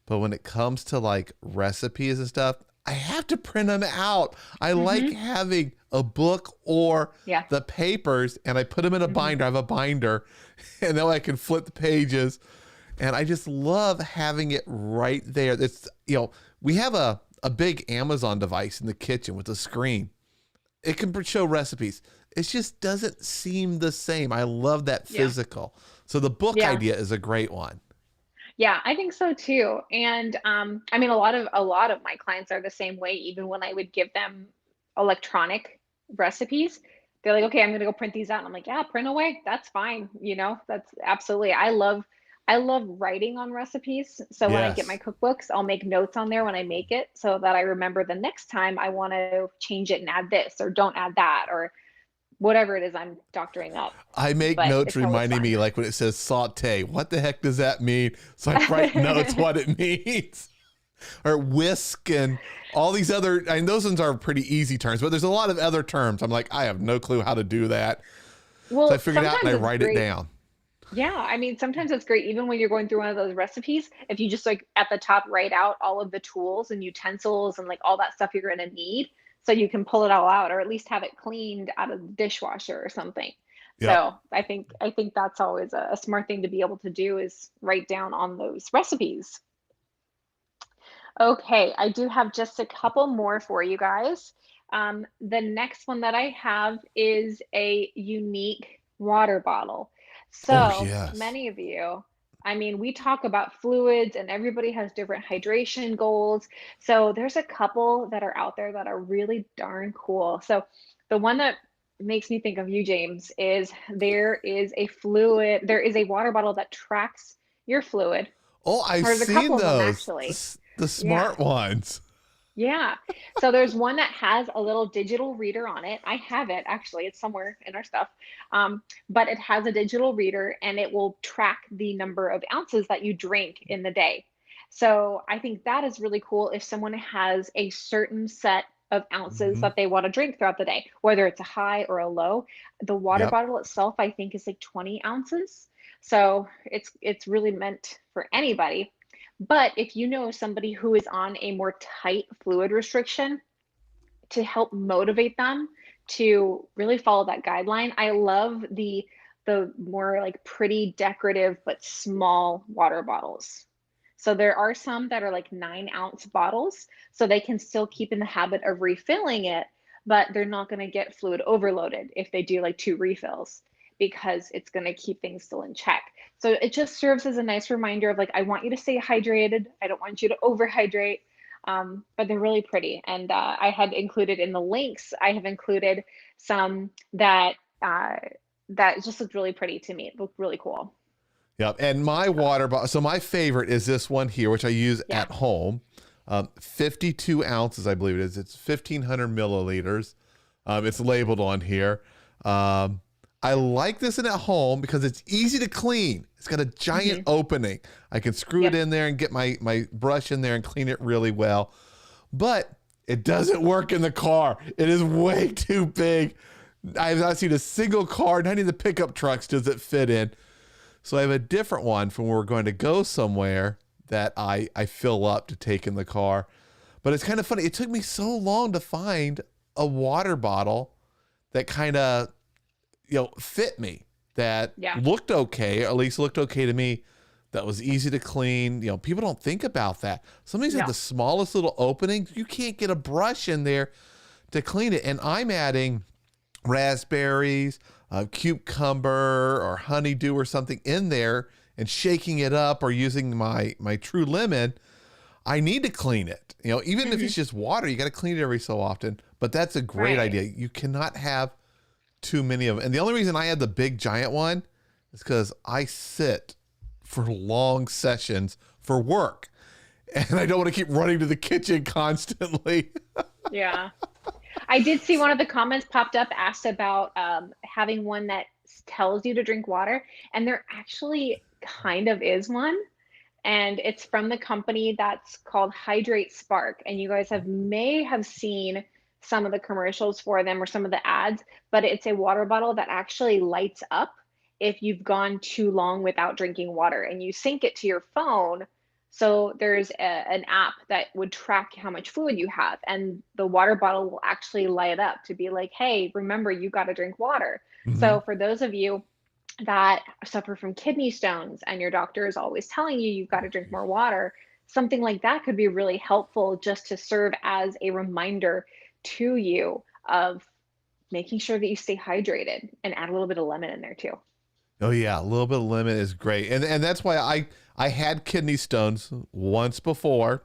[SPEAKER 1] But when it comes to like recipes and stuff, I have to print them out. I like
[SPEAKER 2] Hmm.
[SPEAKER 1] having a book or
[SPEAKER 2] Yeah.
[SPEAKER 1] the papers, and I put them in a
[SPEAKER 2] Hmm.
[SPEAKER 1] binder. I have a binder, and then I can flip the pages. And I just love having it right there. It's, we have a big Amazon device in the kitchen with a screen. It can show recipes. It just doesn't seem the same. I love that
[SPEAKER 2] Yeah.
[SPEAKER 1] physical. So the book
[SPEAKER 2] Yeah.
[SPEAKER 1] idea is a great one.
[SPEAKER 2] Yeah, I think so too. And I mean, a lot of my clients are the same way. Even when I would give them electronic recipes, they're like, "Okay, I'm gonna go print these out." And I'm like, "Yeah, print away. That's fine. That's absolutely." I love writing on recipes. So when I get my
[SPEAKER 1] Yes.
[SPEAKER 2] cookbooks, I'll make notes on there when I make it, so that I remember the next time I want to change it and add this or don't add that or whatever it is I'm doctoring up.
[SPEAKER 1] I make
[SPEAKER 2] But
[SPEAKER 1] notes
[SPEAKER 2] it's always
[SPEAKER 1] reminding
[SPEAKER 2] fun.
[SPEAKER 1] me, like when it says saute, what the heck does that mean? So I write notes what it means. Or whisk and all these other, I mean, those ones are pretty easy terms, but there's a lot of other terms. I'm like, I have no clue how to do that. So I
[SPEAKER 2] Well,
[SPEAKER 1] figured it out and
[SPEAKER 2] sometimes
[SPEAKER 1] I
[SPEAKER 2] it's
[SPEAKER 1] write it
[SPEAKER 2] great.
[SPEAKER 1] down.
[SPEAKER 2] Yeah, I mean, sometimes it's great, even when you're going through one of those recipes, if you just like at the top write out all of the tools and utensils and like all that stuff you're gonna need, so you can pull it all out, or at least have it cleaned out of the dishwasher or something.
[SPEAKER 1] Yep.
[SPEAKER 2] So I think that's always a smart thing to be able to do is write down on those recipes. Okay, I do have just a couple more for you guys. The next one that I have is a unique water bottle.
[SPEAKER 1] Oh,
[SPEAKER 2] So
[SPEAKER 1] yes.
[SPEAKER 2] many of you, I mean, we talk about fluids and everybody has different hydration goals. So there's a couple that are out there that are really darn cool. So the one that makes me think of you, James, is there is a water bottle that tracks your fluid.
[SPEAKER 1] Oh, I've
[SPEAKER 2] There's a
[SPEAKER 1] seen
[SPEAKER 2] couple of them
[SPEAKER 1] those.
[SPEAKER 2] actually.
[SPEAKER 1] The
[SPEAKER 2] Yeah.
[SPEAKER 1] smart ones.
[SPEAKER 2] Yeah. So there's one that has a little digital reader on it. I have it actually. It's somewhere in our stuff. But it has a digital reader and it will track the number of ounces that you drink in the day. So I think that is really cool if someone has a certain set of ounces
[SPEAKER 1] Mhm.
[SPEAKER 2] that they want to drink throughout the day, whether it's a high or a low. The water
[SPEAKER 1] Yep.
[SPEAKER 2] bottle itself, I think, is like 20 ounces. So it's really meant for anybody. But if you know somebody who is on a more tight fluid restriction, to help motivate them to really follow that guideline, I love the more like pretty decorative but small water bottles. So there are some that are like 9-ounce bottles, so they can still keep in the habit of refilling it, but they're not going to get fluid overloaded if they do like 2 refills, because it's going to keep things still in check. So it just serves as a nice reminder of like, I want you to stay hydrated. I don't want you to overhydrate. But they're really pretty. And I had included in the links, I have included some uh, that just looked really pretty to me. It looked really cool.
[SPEAKER 1] Yep. And my water bottle, so my favorite is this one here, which I use
[SPEAKER 2] Yeah.
[SPEAKER 1] at home. 52 ounces, I believe it is. It's 1,500 milliliters. It's labeled on here. I like this in at home because it's easy to clean. It's got a giant opening. I can screw it in there and get my brush in there and clean it really well. But it doesn't work in the car. It is way too big. I've not seen a single car, not even the pickup trucks, does it fit in. So I have a different one from where we're going to go somewhere that I fill up to take in the car. But it's kind of funny. It took me so long to find a water bottle that kind of, fit me, that looked okay, or at least looked okay to me, that was easy to clean. People don't think about that. Some of these have the smallest little openings. You can't get a brush in there to clean it. And I'm adding raspberries, cucumber or honeydew or something in there and shaking it up, or using my True Lemon. I need to clean it. Even if it's just water, you got to clean it every so often. But that's a great idea. You cannot have too many of them. And the only reason I had the big giant one is because I sit for long sessions for work, and I don't want to keep running to the kitchen constantly.
[SPEAKER 2] Yeah. I did see one of the comments popped up, asked about having one that tells you to drink water, and there actually kind of is one. And it's from the company that's called Hydrate Spark. And you guys may have seen some of the commercials for them or some of the ads, but it's a water bottle that actually lights up if you've gone too long without drinking water, and you sync it to your phone. So there's an app that would track how much fluid you have, and the water bottle will actually light up to be like, hey, remember, you got to drink water. So for those of you that suffer from kidney stones and your doctor is always telling you you've got to drink more water, something like that could be really helpful, just to serve as a reminder to you of making sure that you stay hydrated, and add a little bit of lemon in there too.
[SPEAKER 1] Oh yeah, a little bit of lemon is great. And that's why I had kidney stones once before.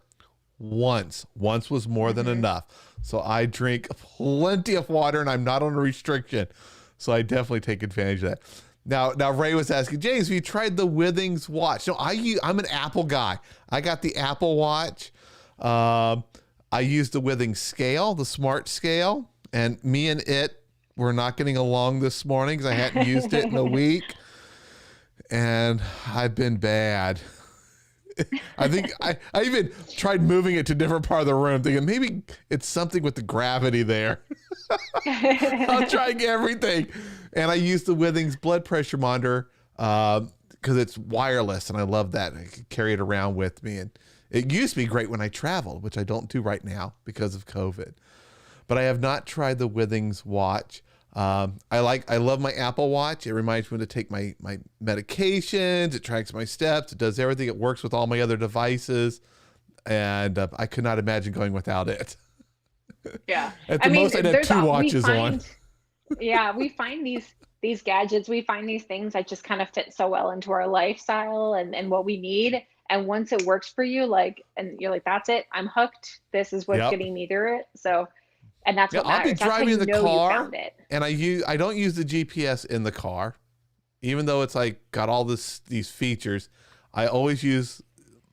[SPEAKER 1] Once was more than enough. So I drink plenty of water, and I'm not on a restriction. So I definitely take advantage of that. Now Ray was asking, James, have you tried the Withings watch? No, I'm an Apple guy. I got the Apple Watch. I use the Withings scale, the smart scale, and me and it were not getting along this morning because I hadn't used it in a week, and I've been bad. I think I even tried moving it to a different part of the room, thinking maybe it's something with the gravity there. I'll try everything. And I use the Withings blood pressure monitor because it's wireless, and I love that. I can carry it around with me. And it used to be great when I traveled, which I don't do right now because of COVID. But I have not tried the Withings watch. I love my Apple Watch. It reminds me to take my medications. It tracks my steps. It does everything. It works with all my other devices. And I could not imagine going without it.
[SPEAKER 2] Yeah.
[SPEAKER 1] At the most, I'd have 2 watches on.
[SPEAKER 2] Yeah, we find these gadgets, we find these things that just kind of fit so well into our lifestyle and what we need. And once it works for you, and you're like, that's it, I'm hooked. This is what's getting me through it. So, and that's what matters.
[SPEAKER 1] I'll be driving in the car,
[SPEAKER 2] you found it.
[SPEAKER 1] And I don't use the GPS in the car, even though it's like got all these features. I always use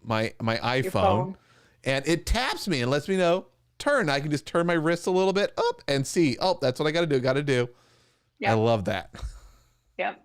[SPEAKER 1] my iPhone, and it taps me and lets me know turn. I can just turn my wrist a little bit up and see. Oh, that's what I got to do. Yep. I love that.
[SPEAKER 2] Yep.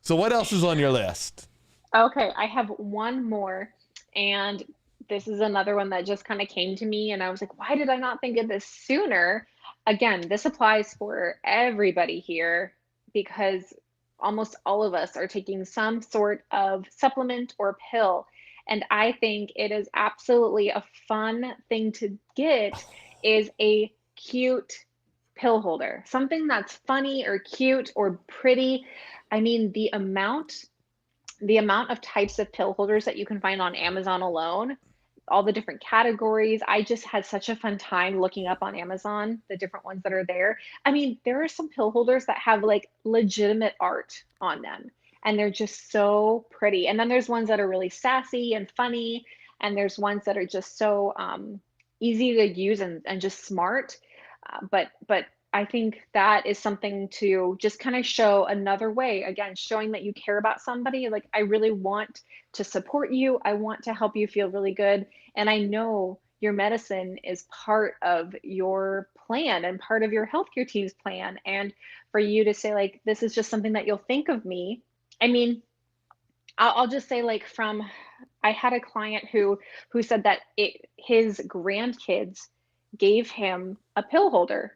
[SPEAKER 1] So what else is on your list?
[SPEAKER 2] Okay, I have one more. And this is another one that just kind of came to me, and I was like, why did I not think of this sooner? Again, this applies for everybody here because almost all of us are taking some sort of supplement or pill. And I think it is absolutely a fun thing to get is a cute pill holder, something that's funny or cute or pretty. I mean, the amount of types of pill holders that you can find on Amazon alone, all the different categories. I just had such a fun time looking up on Amazon, the different ones that are there. I mean, there are some pill holders that have like legitimate art on them, and they're just so pretty. And then there's ones that are really sassy and funny, and there's ones that are just so easy to use and just smart. But I think that is something to just kind of show another way, again, showing that you care about somebody. Like, I really want to support you. I want to help you feel really good. And I know your medicine is part of your plan and part of your healthcare team's plan. And for you to say, like, this is just something that you'll think of me. I mean, I'll just say, like, I had a client who said that his grandkids gave him a pill holder.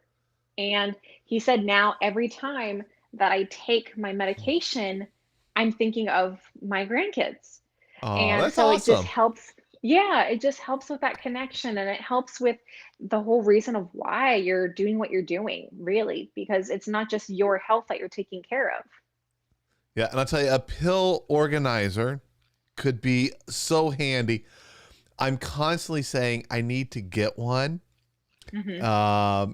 [SPEAKER 2] And he said, now every time that I take my medication, I'm thinking of my grandkids.
[SPEAKER 1] Oh,
[SPEAKER 2] And
[SPEAKER 1] that's
[SPEAKER 2] so it just
[SPEAKER 1] awesome.
[SPEAKER 2] helps. Yeah, it just helps with that connection. And it helps with the whole reason of why you're doing what you're doing, really, because it's not just your health that you're taking care of.
[SPEAKER 1] Yeah, and I'll tell you, a pill organizer could be so handy. I'm constantly saying I need to get one.
[SPEAKER 2] Hmm.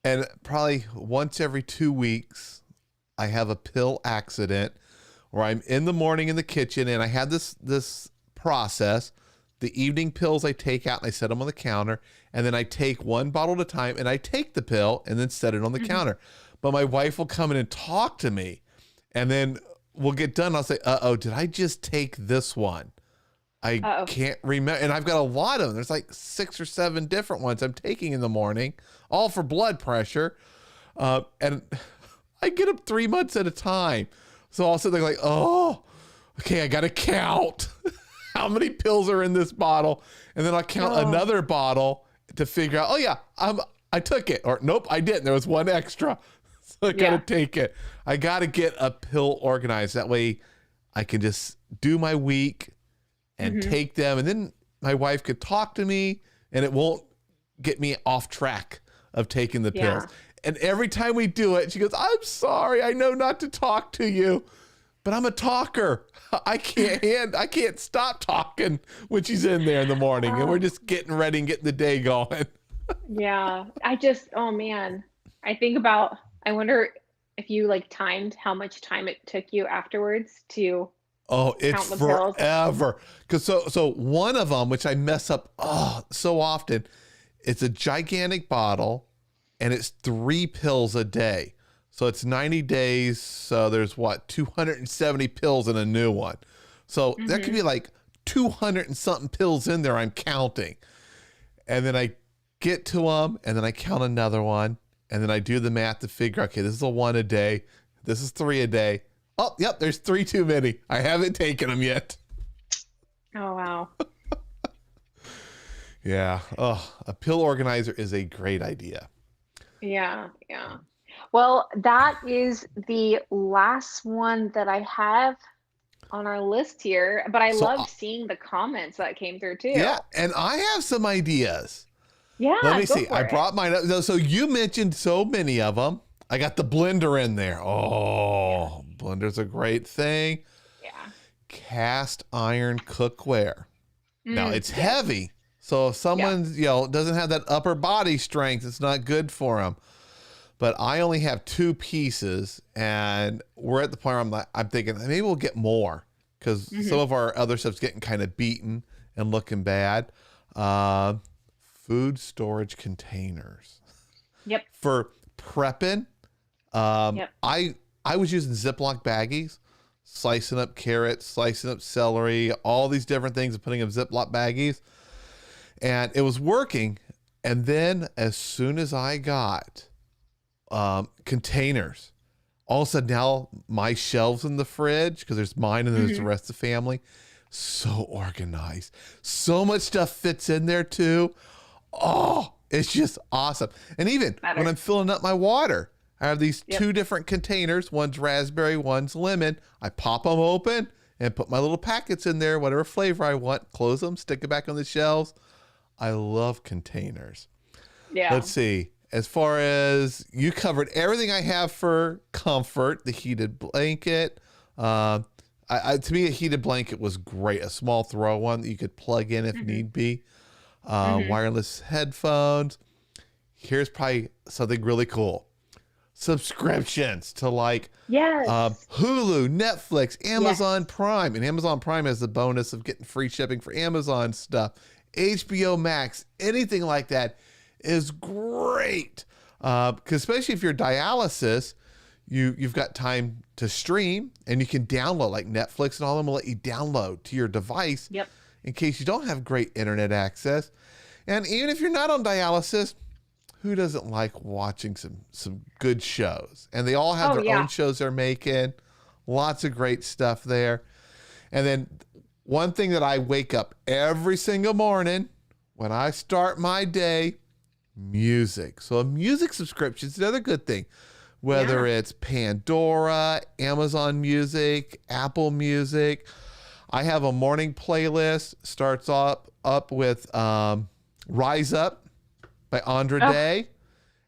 [SPEAKER 1] And probably once every 2 weeks, I have a pill accident where I'm in the morning in the kitchen and I have this process. The evening pills I take out and I set them on the counter, and then I take one bottle at a time and I take the pill and then set it on the
[SPEAKER 2] Hmm.
[SPEAKER 1] counter. But my wife will come in and talk to me, and then we'll get done. I'll say, "Uh-oh, did I just take this one? I
[SPEAKER 2] Uh-oh.
[SPEAKER 1] can't remember." And I've got a lot of them. There's like 6 or 7 different ones I'm taking in the morning, all for blood pressure. And I get them 3 months at a time. So all of a sudden they're like, oh, okay, I got to count how many pills are in this bottle. And then I'll count
[SPEAKER 2] Oh,
[SPEAKER 1] another bottle to figure out, oh yeah, I took it. Or nope, I didn't. There was one extra. So I got to
[SPEAKER 2] yeah.
[SPEAKER 1] take it. I got to get a pill organized. That way I can just do my week and
[SPEAKER 2] Hmm.
[SPEAKER 1] take them. And then my wife could talk to me and it won't get me off track of taking the pills.
[SPEAKER 2] Yeah.
[SPEAKER 1] And every time we do it, she goes, I'm sorry. I know not to talk to you, but I'm a talker. I can't stop talking when she's in there in the morning and we're
[SPEAKER 2] Oh,
[SPEAKER 1] just getting ready and getting the day going.
[SPEAKER 2] yeah. Oh man. I wonder if you like timed how much time it took you afterwards to
[SPEAKER 1] Oh, it's
[SPEAKER 2] count the pills.
[SPEAKER 1] forever. Cause so one of them, which I mess up so often, it's a gigantic bottle and it's 3 pills a day. So it's 90 days. So there's 270 pills in a new one. So that could
[SPEAKER 2] Hmm.
[SPEAKER 1] be like 200 and something pills in there I'm counting. And then I get to them and then I count another one. And then I do the math to figure, okay, this is a 1 a day. This is 3 a day. Oh, yep, there's 3 too many. I haven't taken them yet.
[SPEAKER 2] Oh wow.
[SPEAKER 1] Yeah. Oh, a pill organizer is a great idea.
[SPEAKER 2] Yeah, yeah. Well, that is the last one that I have on our list here, but I
[SPEAKER 1] So,
[SPEAKER 2] love seeing the comments that came through
[SPEAKER 1] yeah,
[SPEAKER 2] too.
[SPEAKER 1] and I have some ideas. Let
[SPEAKER 2] Yeah,
[SPEAKER 1] me
[SPEAKER 2] go
[SPEAKER 1] see. I
[SPEAKER 2] for it.
[SPEAKER 1] brought mine up. So you mentioned so many of them. I got the blender in there.
[SPEAKER 2] Yeah,
[SPEAKER 1] Oh, blender's a great thing.
[SPEAKER 2] yeah.
[SPEAKER 1] Cast iron cookware. Now it's
[SPEAKER 2] Yes.
[SPEAKER 1] heavy. So if
[SPEAKER 2] Yeah.
[SPEAKER 1] someone, doesn't have that upper body strength, it's not good for them. But I only have 2 pieces and we're at the point where I'm thinking maybe we'll get more because some
[SPEAKER 2] Hmm.
[SPEAKER 1] of our other stuff's getting kind of beaten and looking bad. Uh, Food storage containers
[SPEAKER 2] Yep.
[SPEAKER 1] for prepping.
[SPEAKER 2] Yep.
[SPEAKER 1] I was using Ziploc baggies, slicing up carrots, slicing up celery, all these different things and putting in Ziploc baggies. And it was working. And then as soon as I got containers, all of a sudden now my shelves in the fridge, because there's mine and there's the
[SPEAKER 2] Hmm.
[SPEAKER 1] rest of the family, So organized. So much stuff fits in there too. Oh, it's just awesome. And even when I'm filling up my water, I have these two different containers. One's raspberry, one's lemon. I pop them open and put my little packets in there, whatever flavor I want, close them, stick it back on the shelves. I love containers.
[SPEAKER 2] Yeah.
[SPEAKER 1] Let's see. As far as you covered everything I have for comfort, the heated blanket. To me, a heated blanket was great. A small throw one that you could plug in if need be. Wireless headphones. Here's probably something really cool. Subscriptions to like Hulu, Netflix, Amazon Prime. And Amazon Prime has the bonus of getting free shipping for Amazon stuff. HBO Max, anything like that is great. Because especially if you're dialysis, you've got time to stream and you can download, like Netflix and all of them will let you download to your device in case you don't have great internet access. And even if you're not on dialysis, who doesn't like watching some good shows? And they all have their own shows they're making. Lots of great stuff there. And then one thing that I wake up every single morning when I start my day, music. So a music subscription is another good thing. Whether it's Pandora, Amazon Music, Apple Music. I have a morning playlist. Starts up with Rise Up by Andra Day.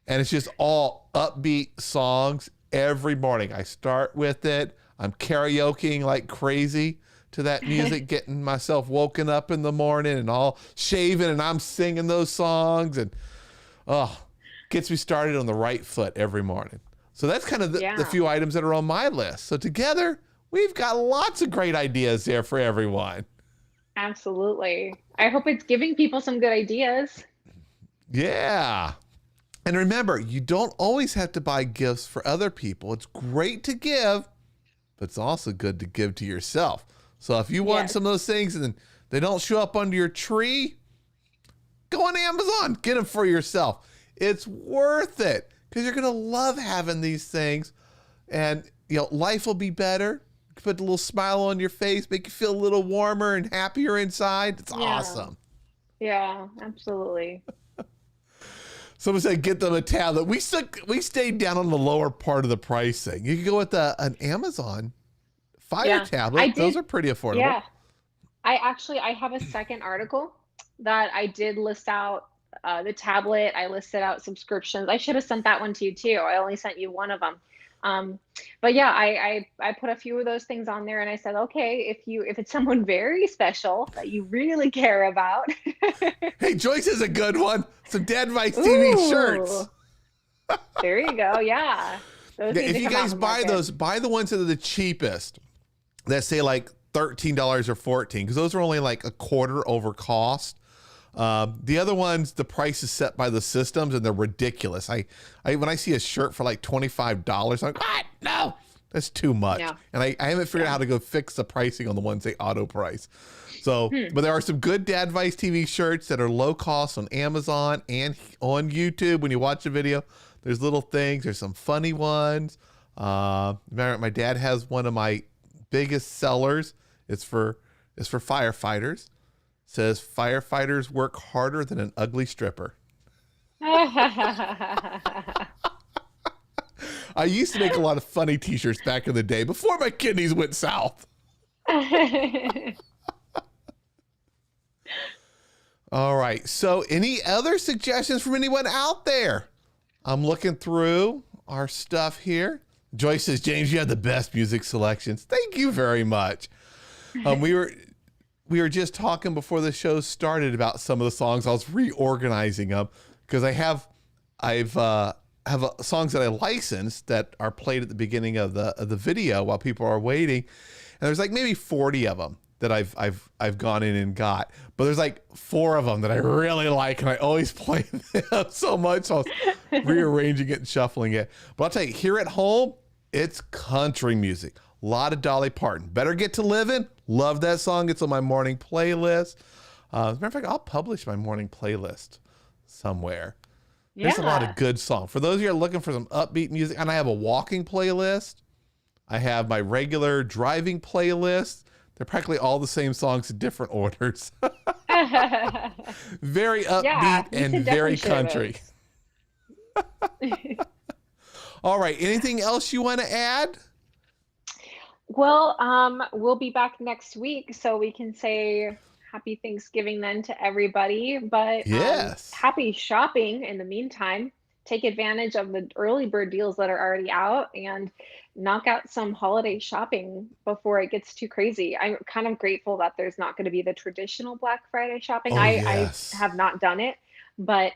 [SPEAKER 1] And it's just all upbeat songs every morning. I start with it. I'm karaokeing like crazy to that music, getting myself woken up in the morning and all shaving, and I'm singing those songs, and gets me started on the right foot every morning. So that's kind of the few items that are on my list. So together, we've got lots of great ideas there for everyone.
[SPEAKER 2] Absolutely. I hope it's giving people some good ideas.
[SPEAKER 1] Yeah. And remember, you don't always have to buy gifts for other people. It's great to give, but it's also good to give to yourself. So if you want some of those things and they don't show up under your tree, go on Amazon, get them for yourself. It's worth it because you're going to love having these things, and life will be better. Put a little smile on your face, make you feel a little warmer and happier inside. It's awesome.
[SPEAKER 2] Yeah, absolutely.
[SPEAKER 1] Someone said get them a tablet. We stayed down on the lower part of the pricing. You can go with an Amazon Fire tablet. Those are pretty affordable.
[SPEAKER 2] Yeah. I have a second article that I did list out the tablet. I listed out subscriptions. I should have sent that one to you too. I only sent you one of them. But yeah, I put a few of those things on there, and I said, okay, if it's someone very special that you really care about.
[SPEAKER 1] Hey, Joyce is a good one. Some Dadvice TV shirts.
[SPEAKER 2] There you go. Yeah.
[SPEAKER 1] If you guys buy those, buy the ones that are the cheapest. That say like $13 or $14, because those are only like a quarter over cost. The other ones, the price is set by the systems, and they're ridiculous. I when I see a shirt for like $25, I'm like, what? No, that's too much. Yeah. And I haven't figured out how to go fix the pricing on the ones they auto price. So, but there are some good Dadvice TV shirts that are low cost on Amazon and on YouTube. When you watch a video, there's little things. There's some funny ones. My dad has one of my biggest sellers. It's for firefighters. Says firefighters work harder than an ugly stripper. I used to make a lot of funny t-shirts back in the day before my kidneys went south. All right. So any other suggestions from anyone out there? I'm looking through our stuff here. Joyce says, James, you have the best music selections. Thank you very much. We were just talking before the show started about some of the songs. I was reorganizing them because I have songs that I licensed that are played at the beginning of the video while people are waiting, and there's like maybe 40 of them that I've gone in and got, but there's like 4 of them that I really like, and I always play them so much. So I was rearranging it and shuffling it. But I'll tell you, here at home, it's country music. A lot of Dolly Parton. Better Get to Living. Love that song. It's on my morning playlist. As a matter of fact, I'll publish my morning playlist somewhere. Yeah. There's a lot of good songs. For those of you who are looking for some upbeat music, and I have a walking playlist. I have my regular driving playlist. They're practically all the same songs in different orders. Very upbeat and very country. All right. Anything else you want to add?
[SPEAKER 2] Well, we'll be back next week, so we can say happy Thanksgiving then to everybody. But
[SPEAKER 1] Yes.
[SPEAKER 2] happy shopping in the meantime. Take advantage of the early bird deals that are already out and knock out some holiday shopping before it gets too crazy. I'm kind of grateful that there's not going to be the traditional Black Friday shopping.
[SPEAKER 1] Oh,
[SPEAKER 2] I
[SPEAKER 1] yes.
[SPEAKER 2] have not done it, but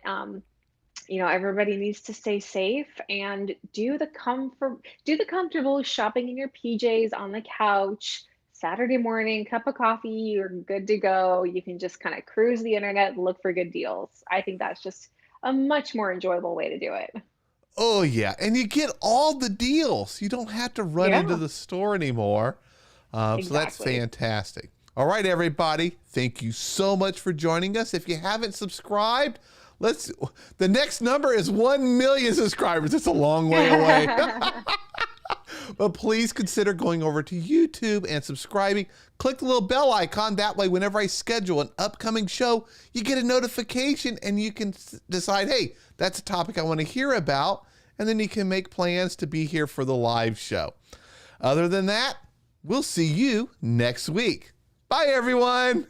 [SPEAKER 2] everybody needs to stay safe and do the comfortable shopping in your PJs on the couch. Saturday morning, cup of coffee, you're good to go. You can just kind of cruise the internet and look for good deals. I think that's just a much more enjoyable way to do it.
[SPEAKER 1] Oh, yeah. And you get all the deals. You don't have to run
[SPEAKER 2] Yeah.
[SPEAKER 1] into the store anymore. So that's
[SPEAKER 2] Exactly.
[SPEAKER 1] fantastic. All right, everybody. Thank you so much for joining us. If you haven't subscribed, the next number is 1 million subscribers. It's a long way away. But please consider going over to YouTube and subscribing. Click the little bell icon. That way, whenever I schedule an upcoming show, you get a notification and you can decide, hey, that's a topic I want to hear about. And then you can make plans to be here for the live show. Other than that, we'll see you next week. Bye, everyone.